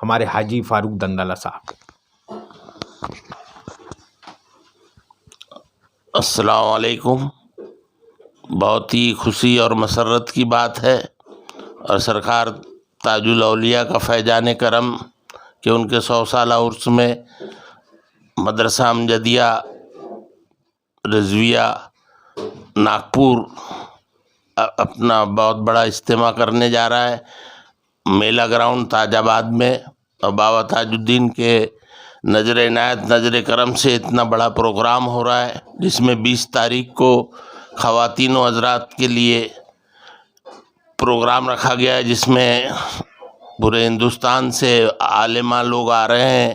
ہمارے حاجی فاروق دندالہ صاحب۔ السلام علیکم۔ بہت ہی خوشی اور مسرت کی بات ہے، اور سرکار تاج الاولیاء کا فیضان کرم کہ ان کے 100 سالہ عرس میں مدرسہ امجدیہ رضویہ ناگپور اپنا بہت بڑا اجتماع کرنے جا رہا ہے میلہ گراؤنڈ تاج آباد میں، اور بابا تاج الدین کے نظر عنایت نظر کرم سے اتنا بڑا پروگرام ہو رہا ہے، جس میں 20 تاریخ کو خواتین و حضرات کے لیے پروگرام رکھا گیا ہے، جس میں پورے ہندوستان سے عالمہ لوگ آ رہے ہیں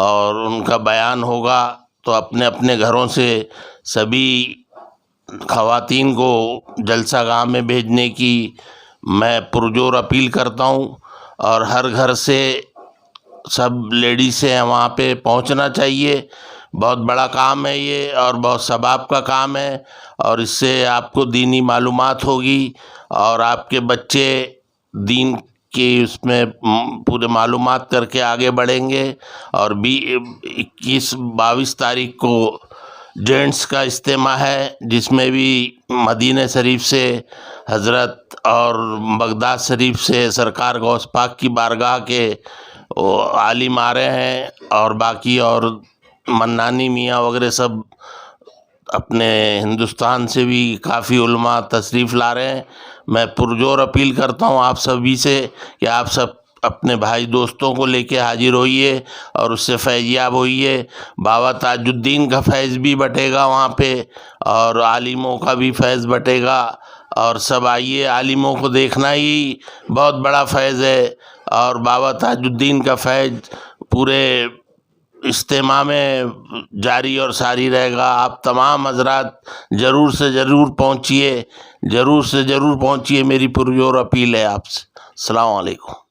اور ان کا بیان ہوگا۔ تو اپنے اپنے گھروں سے سبھی خواتین کو جلسہ گاہ میں بھیجنے کی میں پرجور اپیل کرتا ہوں، اور ہر گھر سے سب لیڈیزیں وہاں پہ پہنچنا چاہیے۔ بہت بڑا کام ہے یہ، اور بہت ثواب کا کام ہے، اور اس سے آپ کو دینی معلومات ہوگی، اور آپ کے بچے دین کی اس میں پورے معلومات کر کے آگے بڑھیں گے۔ اور 21-22 تاریخ کو جینٹس کا اجتماع ہے، جس میں بھی مدینہ شریف سے حضرت اور بغداد شریف سے سرکار غوث پاک کی بارگاہ کے عالم آ رہے ہیں، اور باقی اور منانی میاں وغیرہ سب اپنے ہندوستان سے بھی کافی علماء تشریف لا رہے ہیں۔ میں پرجور اپیل کرتا ہوں آپ سبھی سے کہ آپ سب اپنے بھائی دوستوں کو لے کے حاضر ہوئیے اور اس سے فیض یاب ہوئیے۔ بابا تاج الدین کا فیض بھی بٹے گا وہاں پہ، اور عالموں کا بھی فیض بٹے گا، اور سب آئیے۔ عالموں کو دیکھنا ہی بہت بڑا فیض ہے، اور بابا تاج الدین کا فیض پورے اجتماع میں جاری اور ساری رہے گا۔ آپ تمام حضرات ضرور سے ضرور پہنچیے، ضرور سے ضرور پہنچیے، میری پرجور اپیل ہے آپ سے۔ السلام علیکم۔